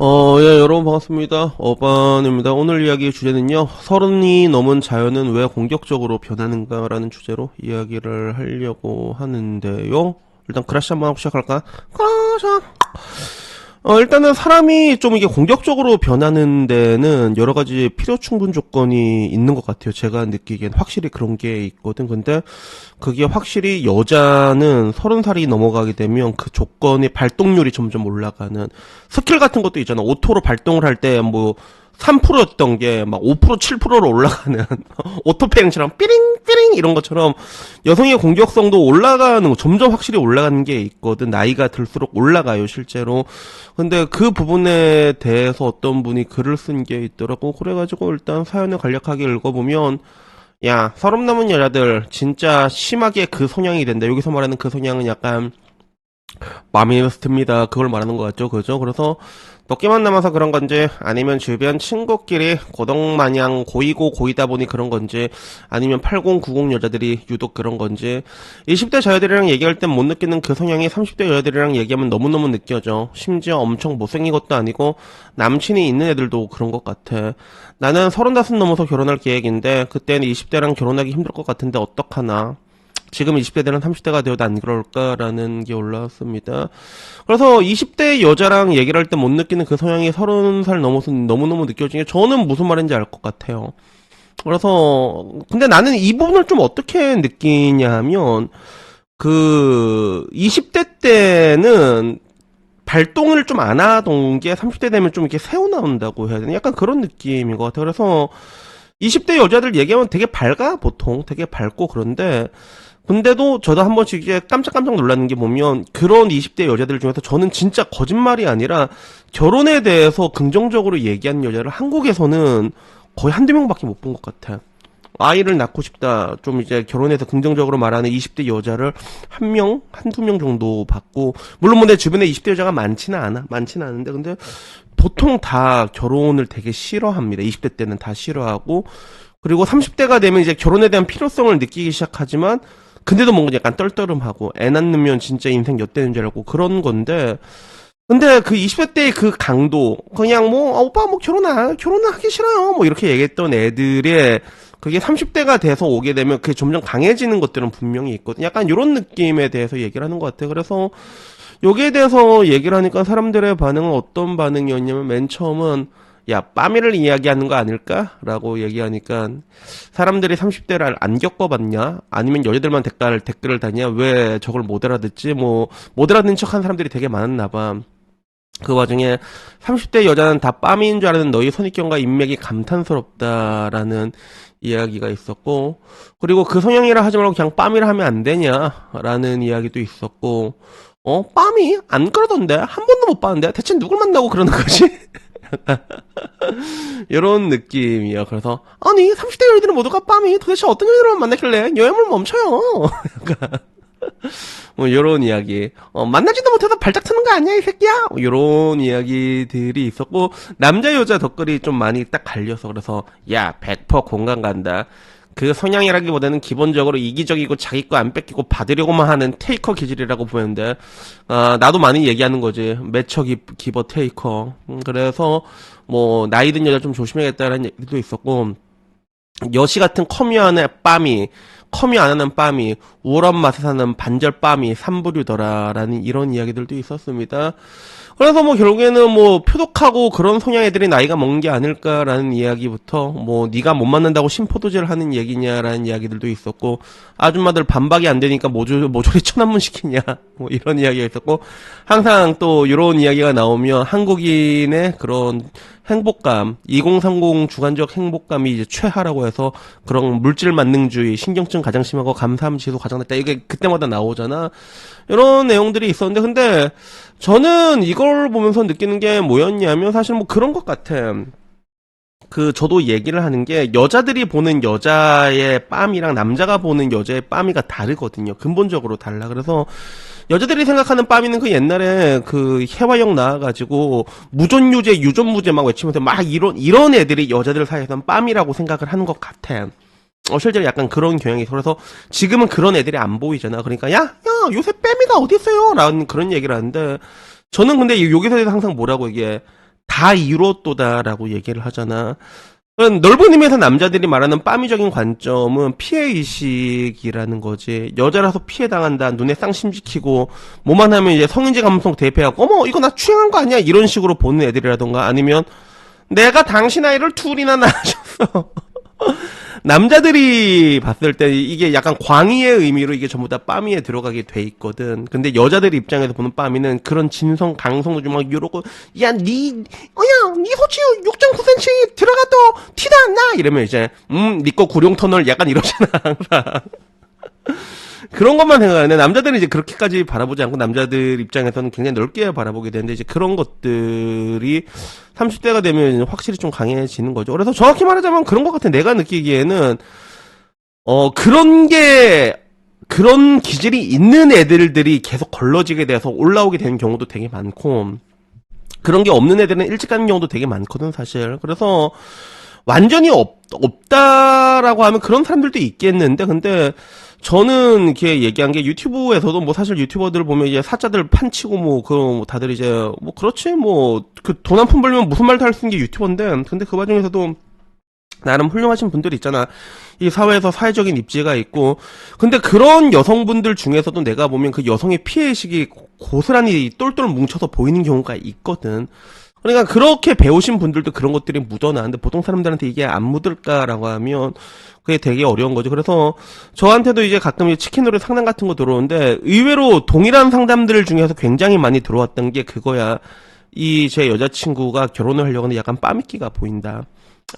예, 여러분 반갑습니다. 어반입니다. 오늘 이야기의 주제는요, 서른이 넘은 자연은 왜 공격적으로 변하는가라는 주제로 이야기를 하려고 하는데요. 일단 크라시 한번 하고 시작할까? 크라시! 일단은 사람이 좀 이게 공격적으로 변하는 데는 여러 가지 필요 충분 조건이 있는 것 같아요. 제가 느끼기엔 확실히 그런 게 있거든. 근데 그게 확실히 여자는 30살이 넘어가게 되면 그 조건의 발동률이 점점 올라가는 스킬 같은 것도 있잖아. 오토로 발동을 할 때 뭐 3%였던 게 막 5%, 7%로 올라가는 오토페잉처럼 삐링 삐링 이런 것처럼 여성의 공격성도 올라가는 거 점점 확실히 올라가는 게 있거든. 나이가 들수록 올라가요 실제로. 근데 그 부분에 대해서 어떤 분이 글을 쓴 게 있더라고. 그래가지고 일단 사연을 간략하게 읽어보면, 야, 서른 넘은 여자들 진짜 심하게 그 성향이 된다. 여기서 말하는 그 성향은 약간 마미스트입니다. 그걸 말하는 것 같죠, 그죠? 그래서 먹기만 남아서 그런 건지, 아니면 주변 친구끼리 고덕마냥 고이고 고이다 보니 그런 건지, 아니면 80, 90 여자들이 유독 그런 건지, 20대 여자들이랑 얘기할 땐 못 느끼는 그 성향이 30대 여자들이랑 얘기하면 너무너무 느껴져. 심지어 엄청 못생긴 것도 아니고 남친이 있는 애들도 그런 것 같아. 나는 35 넘어서 결혼할 계획인데 그때는 20대랑 결혼하기 힘들 것 같은데 어떡하나. 지금 20대들은 30대가 되어도 안 그럴까라는 게 올라왔습니다. 그래서 20대 여자랑 얘기를 할 때 못 느끼는 그 성향이 30살 넘어서 너무너무 느껴지는 게 저는 무슨 말인지 알 것 같아요. 그래서 근데 나는 이 부분을 좀 어떻게 느끼냐 하면 그 20대 때는 발동을 좀 안 하던 게 30대 되면 좀 이렇게 새어 나온다고 해야 되나? 약간 그런 느낌인 것 같아요. 그래서 20대 여자들 얘기하면 되게 밝아, 보통. 되게 밝고 그런데, 근데도 저도 한 번씩 이제 깜짝깜짝 놀라는 게 보면 그런 20대 여자들 중에서 저는 진짜 거짓말이 아니라 결혼에 대해서 긍정적으로 얘기하는 여자를 한국에서는 거의 한두 명밖에 못 본 것 같아. 아이를 낳고 싶다. 좀 이제 결혼해서 긍정적으로 말하는 20대 여자를 한 명, 한두 명 정도 봤고, 물론 뭐 내 주변에 20대 여자가 많지는 않아. 많지는 않은데, 근데 보통 다 결혼을 되게 싫어합니다. 20대 때는 다 싫어하고, 그리고 30대가 되면 이제 결혼에 대한 필요성을 느끼기 시작하지만, 근데도 뭔가 약간 떨떠름하고, 애 낳으면 진짜 인생 엿되는 줄 알고 그런 건데, 근데 그 20대 때의 그 강도, 그냥 뭐, 오빠 뭐 결혼을 하기 싫어요. 뭐 이렇게 얘기했던 애들의 그게 30대가 돼서 오게 되면 그게 점점 강해지는 것들은 분명히 있거든. 약간 이런 느낌에 대해서 얘기를 하는 것 같아. 그래서 여기에 대해서 얘기를 하니까 사람들의 반응은 어떤 반응이었냐면 맨 처음은 야, 빠미를 이야기하는 거 아닐까? 라고 얘기하니까 사람들이 30대를 안 겪어봤냐? 아니면 여자들만 댓글을 다냐? 왜 저걸 못 알아듣지? 뭐, 못 알아듣는 척 한 사람들이 되게 많았나 봐. 그 와중에 30대 여자는 다 빠미인 줄 아는 너희 선입견과 인맥이 감탄스럽다라는 이야기가 있었고, 그리고 그 성향이라 하지 말고 그냥 빠미를 하면 안 되냐라는 이야기도 있었고, 빠미? 안 그러던데? 한 번도 못 봤는데? 대체 누굴 만나고 그러는 거지? 이런 느낌이야. 그래서, 아니, 30대 여자들은 모두가 빠미? 도대체 어떤 여자들만 만났길래? 여행을 멈춰요. 뭐 요런 이야기, 만나지도 못해서 발작 트는 거 아니야 이 새끼야, 요런 이야기들이 있었고, 남자 여자 댓글이 좀 많이 딱 갈려서, 그래서 야 100% 공감 간다. 그 성향이라기보다는 기본적으로 이기적이고 자기 거 안 뺏기고 받으려고만 하는 테이커 기질이라고 보였는데, 나도 많이 얘기하는 거지. 매처 기버 테이커. 그래서 뭐 나이 든 여자 좀 조심해야겠다는 얘기도 있었고, 여시 같은 커뮤 안에 빠미, 커뮤 안 하는 빠미, 우울한 맛에 사는 반절 빠미, 삼부류더라라는 이런 이야기들도 있었습니다. 그래서 뭐 결국에는 뭐 표독하고 그런 성향 애들이 나이가 먹은 게 아닐까라는 이야기부터, 뭐 네가 못 맞는다고 심포도제를 하는 얘기냐라는 이야기들도 있었고, 아줌마들 반박이 안 되니까 모조리 천안문 시키냐, 뭐 이런 이야기가 있었고, 항상 또 이런 이야기가 나오면 한국인의 그런 행복감, 2030 주관적 행복감이 이제 최하라고 해서 그런 물질 만능주의, 신경증 가장 심하고 감사함 지수 가장 낮다. 이게 그때마다 나오잖아. 이런 내용들이 있었는데, 근데 저는 이걸 보면서 느끼는 게 뭐였냐면 사실 뭐 그런 것 같아. 저도 얘기를 하는 게 여자들이 보는 여자의 빰이랑 남자가 보는 여자의 빰이가 다르거든요. 근본적으로 달라. 그래서 여자들이 생각하는 빰이는 그 옛날에 그 해화역 나와가지고 무존유죄, 유존무죄 막 외치면서 막 이런 애들이 여자들 사이에서는 빰이라고 생각을 하는 것 같아. 실제로 약간 그런 경향이 있어. 그래서 지금은 그런 애들이 안 보이잖아. 그러니까 야 요새 뺨이가 어디 있어요? 라는 그런 얘기를 하는데, 저는 근데 여기서 항상 뭐라고 얘기해. 다 이뤘도다라고 얘기를 하잖아. 넓은 의미에서 남자들이 말하는 빠미적인 관점은 피해의식이라는 거지. 여자라서 피해당한다, 눈에 쌍심지키고, 뭐만 하면 이제 성인지 감성 대입해갖고, 어머, 이거 나 추행한 거 아니야? 이런 식으로 보는 애들이라던가, 아니면, 내가 당신 아이를 둘이나 낳으셨어. 남자들이 봤을 때 이게 약간 광의의 의미로 이게 전부 다 빠미에 들어가게 돼 있거든. 근데 여자들 입장에서 보는 빠미는 그런 진성, 강성도 좀 막 이러고, 야, 니 소치 6.9cm 들어가도 티도 안 나! 이러면 이제, 니 거 구룡터널 약간 이러잖아, 항상. 그런 것만 생각하는데, 남자들은 이제 그렇게까지 바라보지 않고, 남자들 입장에서는 굉장히 넓게 바라보게 되는데, 이제 그런 것들이 30대가 되면 확실히 좀 강해지는 거죠. 그래서 정확히 말하자면 그런 것 같아. 내가 느끼기에는, 그런 기질이 있는 애들들이 계속 걸러지게 돼서 올라오게 되는 경우도 되게 많고, 그런 게 없는 애들은 일찍 가는 경우도 되게 많거든, 사실. 그래서, 완전히 없다라고 하면 그런 사람들도 있겠는데, 근데, 저는 이렇게 얘기한 게 유튜브에서도 뭐 사실 유튜버들 보면 이제 사자들 판치고 뭐 다들 이제 뭐 그렇지 뭐 그 돈 한 푼 벌면 무슨 말도 할 수 있는 게 유튜버인데, 근데 그 와중에서도 나름 훌륭하신 분들이 있잖아. 이 사회에서 사회적인 입지가 있고, 근데 그런 여성분들 중에서도 내가 보면 그 여성의 피해의식이 고스란히 똘똘 뭉쳐서 보이는 경우가 있거든. 그러니까 그렇게 배우신 분들도 그런 것들이 묻어나는데, 보통 사람들한테 이게 안 묻을까라고 하면 그게 되게 어려운 거죠. 그래서 저한테도 이제 가끔 이제 치킨으로 상담 같은 거 들어오는데, 의외로 동일한 상담들 중에서 굉장히 많이 들어왔던 게 그거야. 이 제 여자친구가 결혼을 하려고 하는데 약간 빠미끼가 보인다.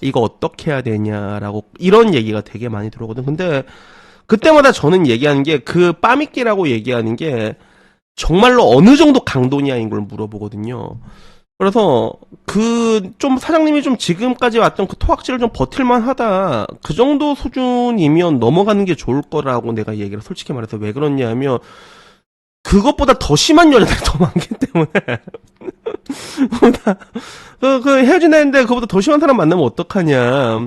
이거 어떻게 해야 되냐라고, 이런 얘기가 되게 많이 들어오거든. 근데 그때마다 저는 얘기하는 게, 그 빠미끼라고 얘기하는 게 정말로 어느 정도 강도냐인 걸 물어보거든요. 그래서 좀 사장님이 좀 지금까지 왔던 그 토악질을 좀 버틸만 하다, 그 정도 수준이면 넘어가는 게 좋을 거라고 내가 얘기를 솔직히 말해서. 왜 그러냐면 그것보다 더 심한 여자들이 더 많기 때문에. 헤어진다 했는데 그거보다 더 심한 사람 만나면 어떡하냐.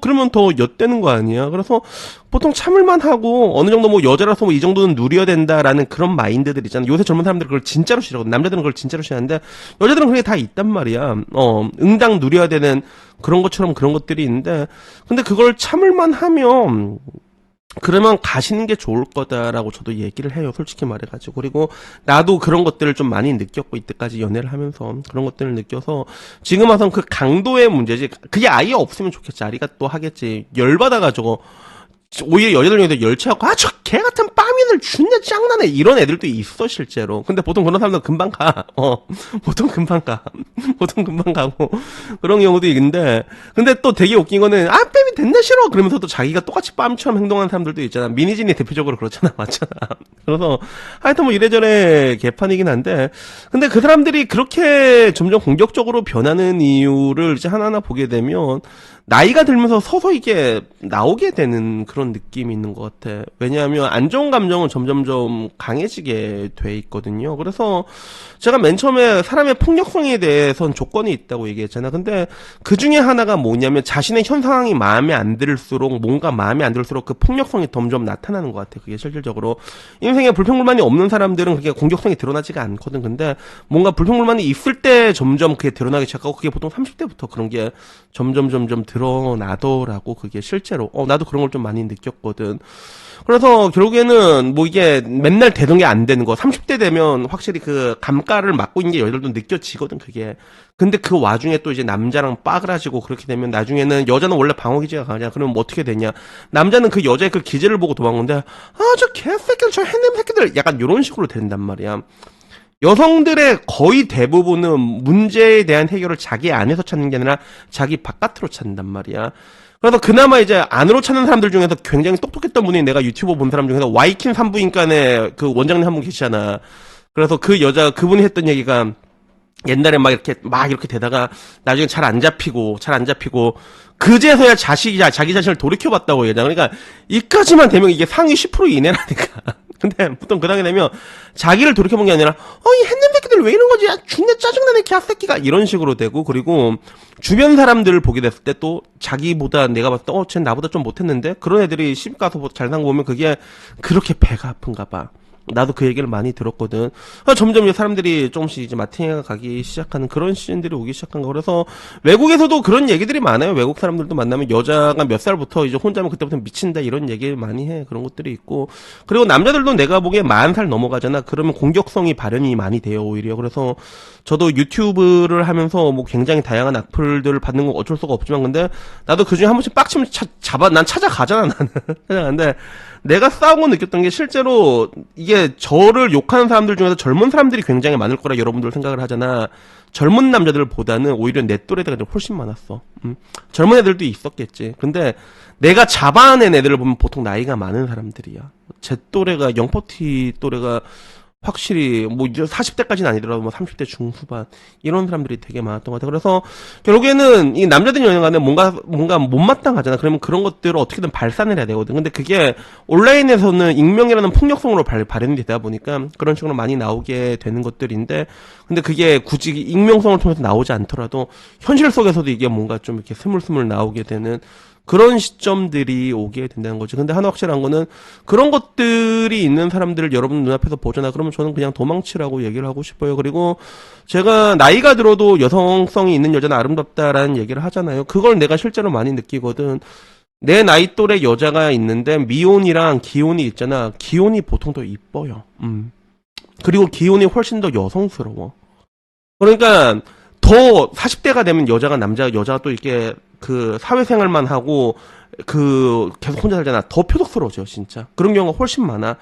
그러면 더 엿되는 거 아니야. 그래서 보통 참을만 하고, 어느 정도 뭐 여자라서 뭐 이 정도는 누려야 된다라는 그런 마인드들 있잖아. 요새 젊은 사람들은 그걸 진짜로 싫어하거든. 남자들은 그걸 진짜로 싫어하는데, 여자들은 그게 다 있단 말이야. 응당 누려야 되는 그런 것처럼 그런 것들이 있는데, 근데 그걸 참을만 하면, 그러면 가시는 게 좋을 거다라고 저도 얘기를 해요, 솔직히 말해가지고. 그리고 나도 그런 것들을 좀 많이 느꼈고, 이때까지 연애를 하면서 그런 것들을 느껴서, 지금 와선 그 강도의 문제지, 그게 아예 없으면 좋겠지. 아리가 또 하겠지. 열받아가지고 오히려 여자들 중에서 열취하고, 저 개 같은 빠민을 준내 짱나네, 이런 애들도 있어 실제로. 근데 보통 그런 사람들 금방 가. 보통 금방 가. 보통 금방 가고 그런 경우도 있는데, 근데 또 되게 웃긴 거는, 뺨이 됐네 싫어 그러면서 또 자기가 똑같이 뺨처럼 행동하는 사람들도 있잖아. 미니진이 대표적으로 그렇잖아. 맞잖아. 그래서 하여튼 뭐 이래저래 개판이긴 한데, 근데 그 사람들이 그렇게 점점 공격적으로 변하는 이유를 이제 하나하나 보게 되면, 나이가 들면서 서서히 이게 나오게 되는 그런 느낌이 있는 것 같아. 왜냐하면 안 좋은 감정은 점점점 강해지게 돼 있거든요. 그래서 제가 맨 처음에 사람의 폭력성에 대해선 조건이 있다고 얘기했잖아. 근데 그 중에 하나가 뭐냐면, 자신의 현 상황이 마음에 안 들수록, 뭔가 마음에 안 들수록 그 폭력성이 점점 나타나는 것 같아. 그게 실질적으로 인생에 불평불만이 없는 사람들은 그게 공격성이 드러나지가 않거든. 근데 뭔가 불평불만이 있을 때 점점 그게 드러나기 시작하고, 그게 보통 30대부터 그런 게 점점 드러나더라고. 그게 실제로 나도 그런 걸 좀 많이 느꼈거든. 그래서 결국에는 뭐 이게 맨날 되는 게 안 되는 거, 30대 되면 확실히 그 감가를 맡고 있는 게 여자들도 느껴지거든, 그게. 근데 그 와중에 또 이제 남자랑 빠그라지고 그렇게 되면, 나중에는 여자는 원래 방어기제가 강하잖아. 그러면 뭐 어떻게 되냐, 남자는 그 여자의 그 기질을 보고 도망오는데, 저 개새끼들, 저 해냄 새끼들, 약간 요런 식으로 된단 말이야. 여성들의 거의 대부분은 문제에 대한 해결을 자기 안에서 찾는 게 아니라 자기 바깥으로 찾는단 말이야. 그래서 그나마 이제 안으로 찾는 사람들 중에서 굉장히 똑똑했던 분이, 내가 유튜버 본 사람 중에서 와이킨 산부인과의 그 원장님 한 분 계시잖아. 그래서 그분이 했던 얘기가, 옛날에 막 이렇게 되다가 나중에 잘 안 잡히고 그제서야 자기 자신을 돌이켜봤다고 얘기하잖아. 그러니까 이까지만 되면 이게 상위 10% 이내라니까. 근데 보통 그 단계 되면 자기를 돌이켜본 게 아니라, 이 햇님 새끼들 왜 이런 거지? 죽네 짜증나네 개새끼가, 이런 식으로 되고, 그리고 주변 사람들을 보게 됐을 때 또 자기보다, 내가 봤을 때 쟤는 나보다 좀 못했는데, 그런 애들이 시집 가서 잘 산 거 보면 그게 그렇게 배가 아픈가 봐. 나도 그 얘기를 많이 들었거든. 점점 이제 사람들이 조금씩 이제 마팅에 가기 시작하는 그런 시즌들이 오기 시작한 거. 그래서 외국에서도 그런 얘기들이 많아요. 외국 사람들도 만나면 여자가 몇 살부터 이제 혼자면 그때부터 미친다 이런 얘기 많이 해. 그런 것들이 있고. 그리고 남자들도 내가 보기에 40살 넘어가잖아. 그러면 공격성이 발현이 많이 돼요, 오히려. 그래서 저도 유튜브를 하면서 뭐 굉장히 다양한 악플들을 받는 건 어쩔 수가 없지만 근데 나도 그중에 한 번씩 빡치면 난 찾아가잖아, 나는. 찾아가는데 내가 싸우고 느꼈던 게 실제로 이게 저를 욕하는 사람들 중에서 젊은 사람들이 굉장히 많을 거라 여러분들 생각을 하잖아. 젊은 남자들보다는 오히려 내 또래들이 훨씬 많았어. 젊은 애들도 있었겠지. 근데 내가 잡아낸 애들을 보면 보통 나이가 많은 사람들이야. 제 또래가 영포티 또래가 확실히 뭐 이제 40대까지는 아니더라도 뭐 30대 중후반 이런 사람들이 되게 많았던 것 같아. 그래서 결국에는 이 남자들 연애간에 뭔가 못마땅하잖아. 그러면 그런 것들을 어떻게든 발산을 해야 되거든. 근데 그게 온라인에서는 익명이라는 폭력성으로 발현이 되다 보니까 그런 식으로 많이 나오게 되는 것들인데, 근데 그게 굳이 익명성을 통해서 나오지 않더라도 현실 속에서도 이게 뭔가 좀 이렇게 스물스물 나오게 되는 그런 시점들이 오게 된다는 거지. 근데 하나 확실한 거는 그런 것들이 있는 사람들을 여러분 눈앞에서 보잖아. 그러면 저는 그냥 도망치라고 얘기를 하고 싶어요. 그리고 제가 나이가 들어도 여성성이 있는 여자는 아름답다라는 얘기를 하잖아요. 그걸 내가 실제로 많이 느끼거든. 내 나이 또래 여자가 있는데 미혼이랑 기혼이 있잖아. 기혼이 보통 더 이뻐요. 그리고 기혼이 훨씬 더 여성스러워. 그러니까 더 40대가 되면 여자가 또 이렇게 그 사회생활만 하고 그 계속 혼자 살잖아. 더 표독스러워져 진짜. 그런 경우가 훨씬 많아.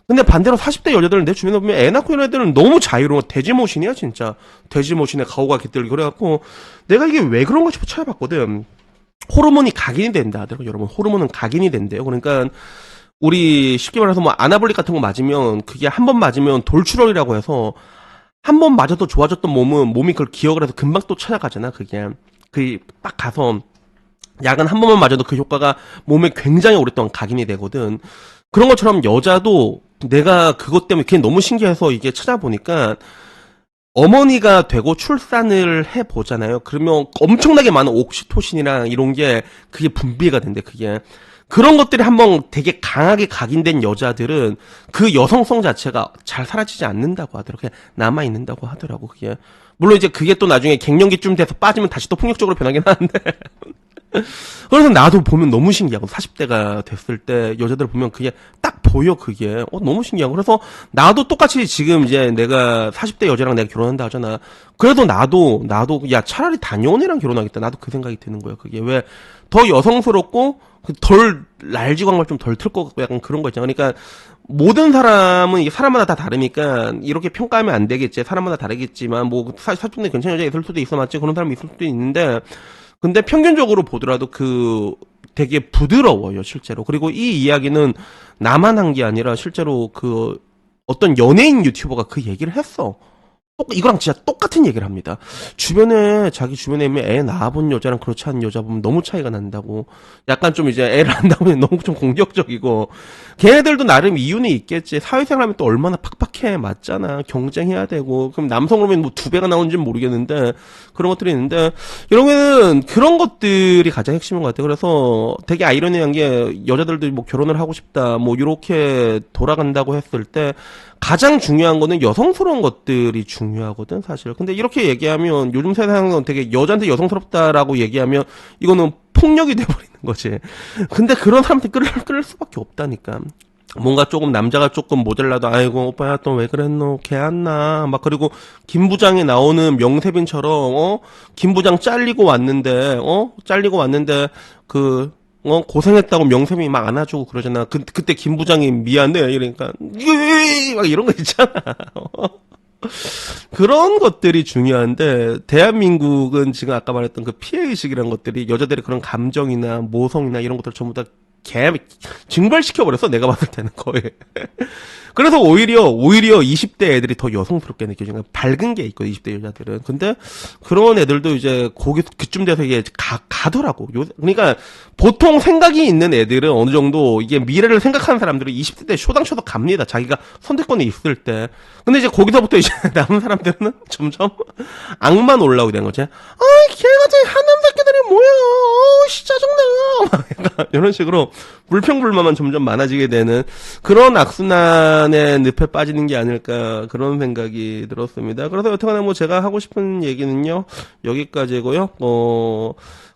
근데 반대로 40대 여자들은 내 주변에 보면 애 낳고 이런 애들은 너무 자유로워. 돼지모신이야 진짜. 돼지모신에 가오가 깃들고 그래갖고 내가 이게 왜 그런가 싶어 찾아봤거든. 호르몬이 각인이 된다 하더라고. 여러분 호르몬은 각인이 된대요. 그러니까 우리 쉽게 말해서 뭐 아나볼릭 같은 거 맞으면 그게 한 번 맞으면 돌출혈이라고 해서 한 번 맞아도 좋아졌던 몸이 그걸 기억을 해서 금방 또 찾아가잖아. 그게 딱 가서 약은 한 번만 맞아도 그 효과가 몸에 굉장히 오랫동안 각인이 되거든. 그런 것처럼 여자도 내가 그것 때문에 그게 너무 신기해서 이게 찾아보니까 어머니가 되고 출산을 해보잖아요. 그러면 엄청나게 많은 옥시토신이랑 이런 게 그게 분비가 된대. 그게 그런 것들이 한번 되게 강하게 각인된 여자들은 그 여성성 자체가 잘 사라지지 않는다고 하더라고. 그냥 남아있는다고 하더라고, 그게. 물론 이제 그게 또 나중에 갱년기쯤 돼서 빠지면 다시 또 폭력적으로 변하긴 하는데. 그래서 나도 보면 너무 신기하고, 40대가 됐을 때 여자들 보면 그게 딱 보여, 그게. 너무 신기하고. 그래서 나도 똑같이 지금 이제 내가 40대 여자랑 내가 결혼한다 하잖아. 그래도 나도, 야, 차라리 단여온 애랑 결혼하겠다. 나도 그 생각이 드는 거야, 그게. 왜, 더 여성스럽고, 덜 날지광을 좀 덜 틀 것 같고 약간 그런 거 있잖아. 그러니까 모든 사람은 이게 사람마다 다 다르니까 이렇게 평가하면 안 되겠지. 사람마다 다르겠지만 뭐 사촌에 괜찮은 여자 있을 수도 있어 맞지. 그런 사람이 있을 수도 있는데 근데 평균적으로 보더라도 그 되게 부드러워요 실제로. 그리고 이 이야기는 나만 한 게 아니라 실제로 그 어떤 연예인 유튜버가 그 얘기를 했어. 이거랑 진짜 똑같은 얘기를 합니다. 자기 주변에 애 낳아본 여자랑 그렇지 않은 여자 보면 너무 차이가 난다고. 약간 좀 이제 애를 안 낳으면 너무 좀 공격적이고. 걔네들도 나름 이유는 있겠지. 사회생활 하면 또 얼마나 팍팍해. 맞잖아. 경쟁해야 되고. 그럼 남성으로면 뭐 2배가 나오는지는 모르겠는데. 그런 것들이 있는데. 이런 그런 것들이 가장 핵심인 것 같아요. 그래서 되게 아이러니한 게 여자들도 뭐 결혼을 하고 싶다. 뭐 이렇게 돌아간다고 했을 때 가장 중요한 거는 여성스러운 것들이 중요하거든, 사실. 근데 이렇게 얘기하면, 요즘 세상은 되게 여자한테 여성스럽다라고 얘기하면, 이거는 폭력이 돼버리는 거지. 근데 그런 사람한테 끌을 수밖에 없다니까. 뭔가 조금 남자가 조금 모자라도 아이고 오빠야 또 왜 그랬노 걔 안 나 막 그리고 김 부장에 나오는 명세빈처럼 김 부장 잘리고 왔는데 그 고생했다고 명세민이 막 안아주고 그러잖아. 그때 김 부장이 미안해. 이러니까, 막 이런 거 있잖아. 그런 것들이 중요한데, 대한민국은 지금 아까 말했던 그 피해의식이라는 것들이 여자들의 그런 감정이나 모성이나 이런 것들을 전부 다 증발시켜버렸어. 내가 봤을 때는 거의. 그래서 오히려 20대 애들이 더 여성스럽게 느껴지는 거야. 밝은 게 있거든, 20대 여자들은. 근데 그런 애들도 이제 그쯤 돼서 이게 가더라고. 그러니까 보통 생각이 있는 애들은 어느 정도 이게 미래를 생각하는 사람들은 20대 때 쇼당쇼당 갑니다. 자기가 선택권이 있을 때. 근데 이제 거기서부터 이제 남은 사람들은 점점 악만 올라오게 되는 거지. 걔같은 한남 새끼들이 뭐야. 씨 짜증나. 막 이런 식으로 불평불만만 점점 많아지게 되는 그런 악순환 인간의 늪에 빠지는 게 아닐까 그런 생각이 들었습니다. 그래서 여튼간에 뭐 제가 하고 싶은 얘기는요 여기까지고요.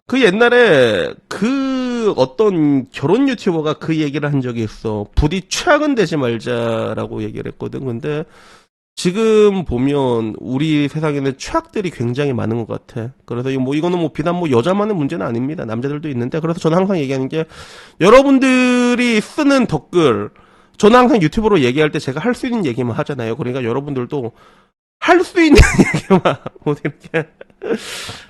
그 옛날에 그 어떤 결혼 유튜버가 그 얘기를 한 적이 있어. 부디 최악은 되지 말자라고 얘기를 했거든. 근데 지금 보면 우리 세상에는 최악들이 굉장히 많은 것 같아. 그래서 이거는 뭐 비단 뭐 여자만의 문제는 아닙니다. 남자들도 있는데 그래서 저는 항상 얘기하는 게 여러분들이 쓰는 댓글 저는 항상 유튜브로 얘기할 때 제가 할 수 있는 얘기만 하잖아요. 그러니까 여러분들도 할 수 있는 얘기만 뭐 이렇게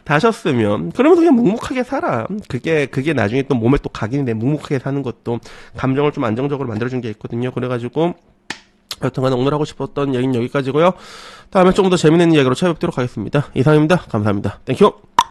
다 하셨으면 그러면서 그냥 묵묵하게 살아. 그게 나중에 또 몸에 또 각인이 돼. 묵묵하게 사는 것도 감정을 좀 안정적으로 만들어준 게 있거든요. 그래가지고 여튼간에 오늘 하고 싶었던 얘기는 여기까지고요. 다음에 좀 더 재밌는 이야기로 찾아뵙도록 하겠습니다. 이상입니다. 감사합니다. 땡큐.